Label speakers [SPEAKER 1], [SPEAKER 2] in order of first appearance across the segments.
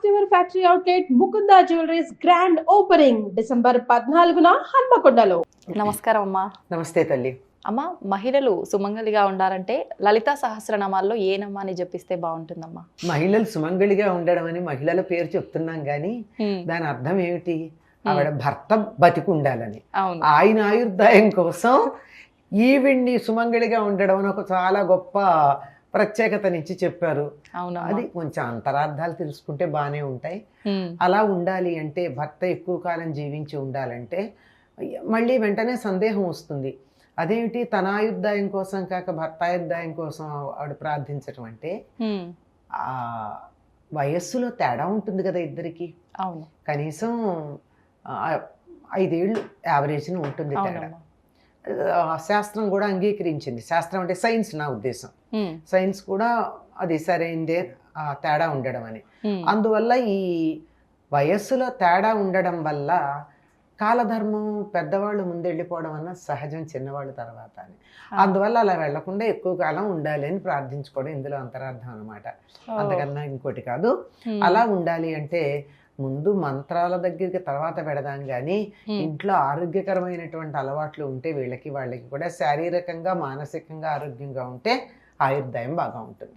[SPEAKER 1] ever factory outlet Mukunda Jewelries grand opening December 14న హన్మకొండలో.
[SPEAKER 2] నమస్కారం అమ్మా.
[SPEAKER 3] నమస్తే తల్లి.
[SPEAKER 2] అమ్మ, మహిళలు సుమంగళిగా ఉండాలంటే లలితా సహస్రనామాల్లో ఏ నామాన్ని జపిస్తే బాగుంటుందమ్మా?
[SPEAKER 3] మహిళలు సుమంగళిగా ఉండడం అని మహిళల పేరు చెప్తున్నాం కానీ దాని అర్థం ఏమిటి? ఆవిడ భర్త బతికి ఉండాలని, ఆయన ఆయుర్దాయం కోసం ఈవిడ్ని సుమంగళిగా ఉండడం అని ఒక చాలా గొప్ప ప్రత్యేకతనిచ్చి చెప్పారు. అది కొంచెం అంతరార్థాలు తెలుసుకుంటే బాగానే ఉంటాయి. అలా ఉండాలి అంటే, భర్త ఎక్కువ కాలం జీవించి ఉండాలంటే మళ్ళీ వెంటనే సందేహం వస్తుంది, అదేమిటి తన ఆయుర్దాయం కోసం కాక భర్త ఆయుర్దాయం కోసం ఆవిడ ప్రార్థించడం అంటే? ఆ వయస్సులో తేడా ఉంటుంది కదా ఇద్దరికి.
[SPEAKER 2] అవును,
[SPEAKER 3] కనీసం 5 ఏళ్ళు యావరేజ్ని ఉంటుంది తేడా. శాస్త్రం కూడా అంగీకరించింది. శాస్త్రం అంటే సైన్స్, నా ఉద్దేశం సైన్స్ కూడా అది సరైందే తేడా ఉండడం అని. అందువల్ల ఈ వయస్సులో తేడా ఉండడం వల్ల కాలధర్మం పెద్దవాళ్ళు ముందెళ్ళిపోవడం అన్న సహజం, చిన్నవాళ్ళు తర్వాత అని. అందువల్ల అలా వెళ్లకుండా ఎక్కువ కాలం ఉండాలి అని ప్రార్థించుకోవడం ఇందులో అంతరార్థం అనమాట. అంతకన్నా ఇంకోటి కాదు. అలా ఉండాలి అంటే ముందు మంత్రాల దగ్గరికి తర్వాత పెడదాం కానీ, ఇంట్లో ఆరోగ్యకరమైనటువంటి అలవాట్లు ఉంటే వీళ్ళకి వాళ్ళకి కూడా శారీరకంగా మానసికంగా ఆరోగ్యంగా ఉంటే ఆయుర్దాయం బాగా ఉంటుంది.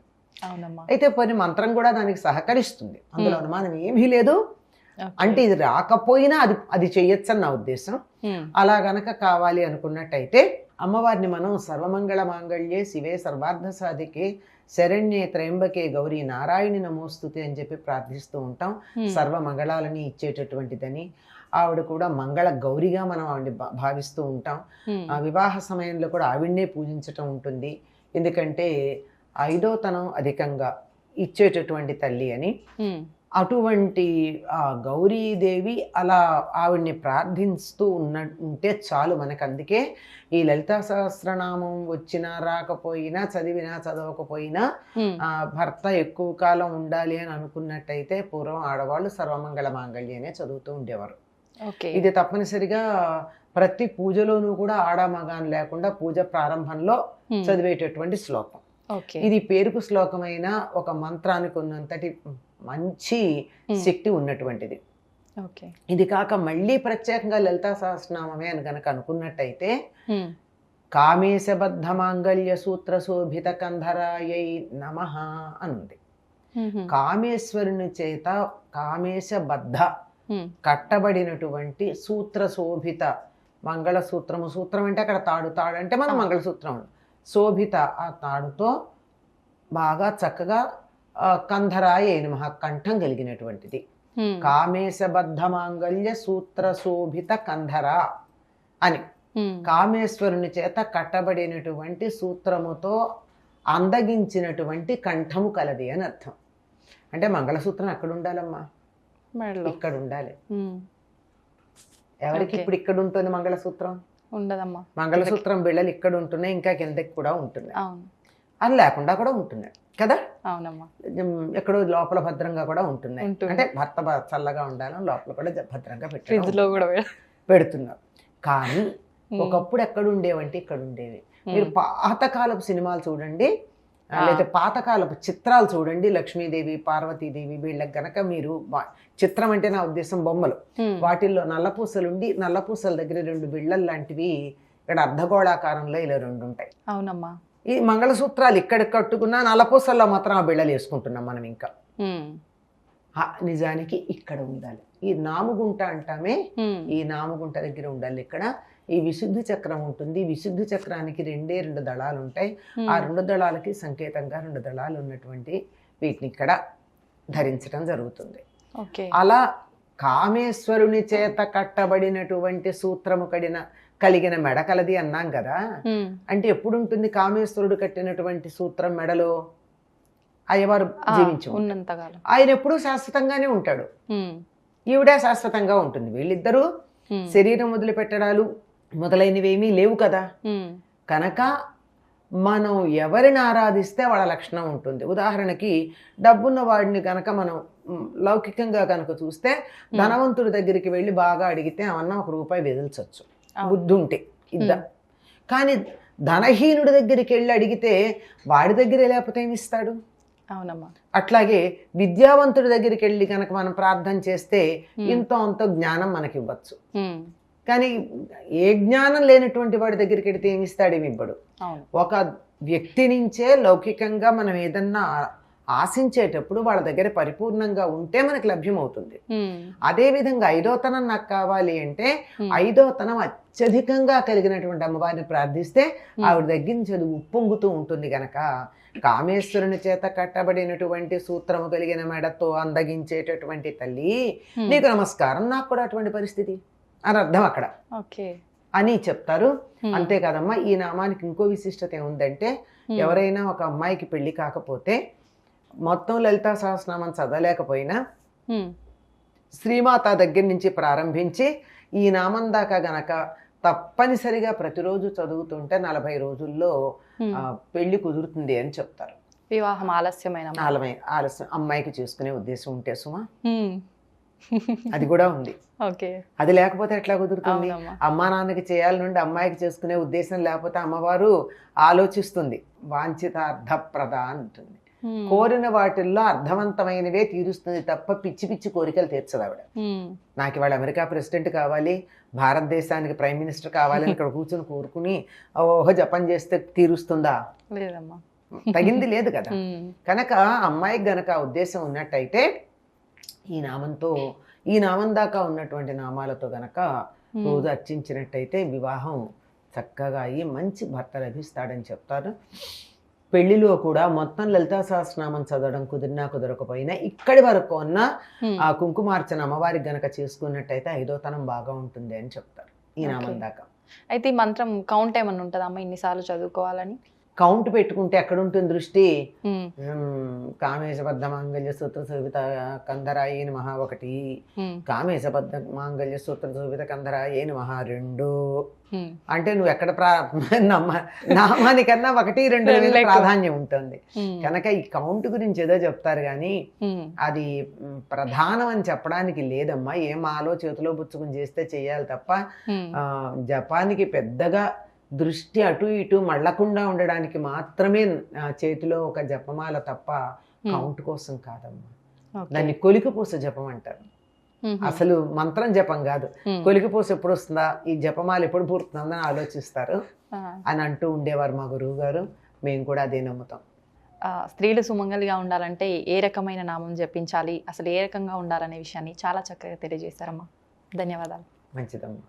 [SPEAKER 3] అయితే కొన్ని మంత్రం కూడా దానికి సహకరిస్తుంది, అందులో అనుమానం ఏమీ లేదు. అంటే ఇది రాకపోయినా అది చెయ్యొచ్చని నా ఉద్దేశం. అలా గనక కావాలి అనుకున్నట్టయితే అమ్మవారిని మనం సర్వమంగళ మాంగళ్యే శివే సర్వార్థ సాధికే శరణ్యే త్రయంబకే గౌరీ నారాయణి నమోస్తుతి అని చెప్పి ప్రార్థిస్తూ ఉంటాం. సర్వ మంగళాలని ఇచ్చేటటువంటిదని. ఆవిడ కూడా మంగళ గౌరిగా మనం ఆవిడని భావిస్తూ ఉంటాం. వివాహ సమయంలో కూడా ఆవిడనే పూజించటం ఉంటుంది. ఎందుకంటే 5వ తనం అధికంగా ఇచ్చేటటువంటి తల్లి అని. అటువంటి గౌరీదేవి అలా ఆవిడ్ని ప్రార్థిస్తూ ఉంటే చాలు మనకు. అందుకే ఈ లలితా సహస్రనామం వచ్చినా రాకపోయినా, చదివినా చదవకపోయినా భర్త ఎక్కువ కాలం ఉండాలి అని అనుకున్నట్టయితే పూర్వం ఆడవాళ్ళు సర్వమంగళ మాంగళ్యనే చదువుతూ ఉండేవారు. ఇది తప్పనిసరిగా ప్రతి పూజలోనూ కూడా ఆడామగాన్ లేకుండా పూజ ప్రారంభంలో చదివేటటువంటి శ్లోకం. ఇది పేరుకు శ్లోకమైన ఒక మంత్రానికి ఉన్నంతటి మంచి శక్తి ఉన్నటువంటిది. ఇది కాక మళ్ళీ ప్రత్యేకంగా లలితా సహస్రనామమే అని కనుక అనుకున్నట్టయితే కామేశబద్ధ మాంగళ్య సూత్ర శోభిత కంధరాయై నమః అనుంది. కామేశ్వరుని చేత కామేశబద్ధ కట్టబడినటువంటి సూత్ర శోభిత మంగళసూత్రము. సూత్రం అంటే అక్కడ తాడు అంటే మన మంగళసూత్రం. శోభిత ఆ తాడుతో బాగా చక్కగా కంధరాయ నమః కంఠం కలిగినటువంటిది. కామేశబద్ధ మాంగళ్య సూత్ర శోభిత కంధరా అని కామేశ్వరుని చేత కట్టబడినటువంటి సూత్రముతో అందగించినటువంటి కంఠము కలది అని అర్థం. అంటే మంగళసూత్రం ఎక్కడ ఉండాలమ్మా? ఇక్కడ ఉండాలి. ఎవరికి ఇప్పుడు ఇక్కడ ఉంటుంది మంగళసూత్రం? ఉండదమ్మా. మంగళసూత్రం బిళ్ళలు ఇక్కడ ఉంటున్నాయి, ఇంకా కిందకి కూడా ఉంటున్నాయి, అది లేకుండా కూడా ఉంటున్నాయి కదా.
[SPEAKER 2] అవునమ్మా.
[SPEAKER 3] ఎక్కడో లోపల భద్రంగా కూడా ఉంటున్నాయి. అంటే భర్త చల్లగా ఉండాలని లోపల కూడా భద్రంగా పెడుతున్నారు. కానీ ఒకప్పుడు ఎక్కడ ఉండేవంటే ఇక్కడ ఉండేవి. మీరు పాతకాలపు సినిమాలు చూడండి, లేదా పాతకాలపు చిత్రాలు చూడండి. లక్ష్మీదేవి, పార్వతీదేవి వీళ్ళకి గనక మీరు, చిత్రం అంటే నా ఉద్దేశం బొమ్మలు, వాటిల్లో నల్లపూసలుండి నల్లపూసల దగ్గర 2 బిళ్ళలు లాంటివి ఇక్కడ అర్ధగోళాకారంలో ఇలా 2 ఉంటాయి.
[SPEAKER 2] అవునమ్మా.
[SPEAKER 3] ఈ మంగళసూత్రాలు ఇక్కడ కట్టుకున్నా నల్లపూసల్లో మాత్రం ఆ బిళ్ళలు వేసుకుంటున్నాం మనం. ఇంకా నిజానికి ఇక్కడ ఉండాలి. ఈ నాముగుంట అంటామే, ఈ నాముగుంట దగ్గర ఉండాలి. ఇక్కడ ఈ విశుద్ధి చక్రం ఉంటుంది. విశుద్ధి చక్రానికి 2 దళాలు ఉంటాయి. ఆ 2 దళాలకి సంకేతంగా 2 దళాలు ఉన్నటువంటి వీటిని ఇక్కడ ధరించడం జరుగుతుంది. అలా కామేశ్వరుని చేత కట్టబడినటువంటి సూత్రము కలిగిన మెడ కలది అన్నాం కదా. అంటే ఎప్పుడు ఉంటుంది కామేశ్వరుడు కట్టినటువంటి సూత్రం మెడలో? అయ్యవారు జీవించి ఆయన ఎప్పుడూ శాశ్వతంగానే ఉంటాడు, ఈవిడే శాశ్వతంగా ఉంటుంది. వీళ్ళిద్దరూ శరీరం వదిలిపెట్టడాలు మొదలైనవేమీ లేవు కదా. కనుక మనం ఎవరిని ఆరాధిస్తే వాళ్ళ లక్షణం ఉంటుంది. ఉదాహరణకి డబ్బున్న వాడిని కనుక మనం లౌకికంగా కనుక చూస్తే, ధనవంతుడి దగ్గరికి వెళ్ళి బాగా అడిగితే ఏమన్నా ₹1 వెదిల్చవచ్చు బుద్ధి ఉంటే ఇద్దాం. కానీ ధనహీనుడి దగ్గరికి వెళ్ళి అడిగితే వాడి దగ్గరే లేకపోతే ఏమి ఇస్తాడు?
[SPEAKER 2] అవునమ్మా.
[SPEAKER 3] అట్లాగే విద్యావంతుడి దగ్గరికి వెళ్ళి కనుక మనం ప్రార్థన చేస్తే ఇంతో అంతో జ్ఞానం మనకి ఇవ్వచ్చు. కానీ ఏ జ్ఞానం లేనటువంటి వాడి దగ్గరికి వెళితే ఏమి ఇస్తాడు, ఏమి ఇవ్వడు. ఒక వ్యక్తి నుంచే లౌకికంగా మనం ఏదన్నా ఆశించేటప్పుడు వాళ్ళ దగ్గర పరిపూర్ణంగా ఉంటే మనకు లభ్యమవుతుంది. అదేవిధంగా 5వ తనం నాకు కావాలి అంటే 5వ తనం అత్యధికంగా కలిగినటువంటి అమ్మవారిని ప్రార్థిస్తే ఆవిడ దగ్గర నుంచి అది ఉప్పొంగుతూ ఉంటుంది గనక కామేశ్వరుని చేత కట్టబడినటువంటి సూత్రము కలిగిన మెడతో అందగించేటటువంటి తల్లి నీకు నమస్కారం, నాకు కూడా అటువంటి పరిస్థితి అని అర్థం అక్కడ అని చెప్తారు. అంతేకాదమ్మా, ఈ నామానికి ఇంకో విశిష్టత ఏముందంటే ఎవరైనా ఒక అమ్మాయికి పెళ్లి కాకపోతే మొత్తం లలితా సహస్రనామం చదవలేకపోయినా శ్రీమాత దగ్గర నుంచి ప్రారంభించి ఈ నామం దాకా గనక తప్పనిసరిగా ప్రతిరోజు చదువుతుంటే 40 రోజుల్లో పెళ్లి కుదురుతుంది అని చెప్తారు.
[SPEAKER 2] వివాహం ఆలస్యం
[SPEAKER 3] అమ్మాయికి చేసుకునే ఉద్దేశం ఉంటే సుమా అది కూడా ఉంది. అది లేకపోతే ఎట్లా కుదురుతుంది? అమ్మా నాన్నకి చేయాలి నుండి అమ్మాయికి చేసుకునే ఉద్దేశం లేకపోతే అమ్మవారు ఆలోచిస్తుంది, వాంఛితార్థప్రద అంటుంది. కోరిన వాటిల్లో అర్థవంతమైనవే తీరుస్తుంది తప్ప పిచ్చి పిచ్చి కోరికలు తీర్చదు ఆవిడ. నాకు ఇవాళ అమెరికా ప్రెసిడెంట్ కావాలి, భారతదేశానికి ప్రైమ్ మినిస్టర్ కావాలని ఇక్కడ కూర్చొని కోరుకుని ఓహో జపం చేస్తే తీరుస్తుందా? తగింది లేదు కదా. కనుక అమ్మాయికి గనక ఉద్దేశం ఉన్నట్టయితే ఈ నామం దాకా ఉన్నటువంటి నామాలతో గనక రోజు అర్చించినట్టయితే వివాహం చక్కగా అయ్యి మంచి భర్త లభిస్తాడని చెప్తారు. పెళ్లిలో కూడా మొత్తం లలితా సహస్రనామం చదవడం కుదిరినా కుదరకపోయినా ఇక్కడి వరకు ఉన్న ఆ కుంకుమార్చన అమ్మవారికి గనక చేసుకున్నట్టయితే 5వ తనం బాగా ఉంటుంది అని చెప్తారు ఈ నామం దాకా.
[SPEAKER 2] అయితే ఈ మంత్రం కౌంట్ ఏమన్నా ఉంటుందా అమ్మ ఇన్నిసార్లు చదువుకోవాలని?
[SPEAKER 3] కౌంట్ పెట్టుకుంటే ఎక్కడుంటుంది దృష్టి? కామేశబద్ధ మాంగళ్య సూత్ర శోభిత కందరాయ నమః 1, కామేశబద్ధ మాంగళ్య సూత్ర శోభిత కందరాయ నమః 2. అంటే నువ్వు ఎక్కడ నామానికన్నా 1, 2 ప్రాధాన్యం ఉంటుంది. కనుక ఈ కౌంట్ గురించి ఏదో చెప్తారు కానీ అది ప్రధానం అని చెప్పడానికి లేదమ్మా. ఏం ఆలో చేతిలో పుచ్చుకుని చేస్తే చెయ్యాలి తప్ప జపానికి పెద్దగా దృష్టి అటు ఇటు మళ్ళకుండా ఉండడానికి మాత్రమే చేతిలో ఒక జపమాల తప్ప కౌంట్ కోసం కాదమ్మా. దాన్ని కొలికిపూస జపం అంటారు. అసలు మంత్రం జపం కాదు, కొలికిపూస ఎప్పుడు వస్తుందా, ఈ జపమాల ఎప్పుడు పూర్తుందని ఆలోచిస్తారు అని అంటూ ఉండేవారు మా గురువు గారు. మేము కూడా అదే నమ్ముతాం.
[SPEAKER 2] స్త్రీలు సుమంగలిగా ఉండాలంటే ఏ రకమైన నామం జపించాలి, అసలు ఏ రకంగా ఉండాలనే విషయాన్ని చాలా చక్కగా తెలియజేశారమ్మా. ధన్యవాదాలు.
[SPEAKER 3] మంచిదమ్మా.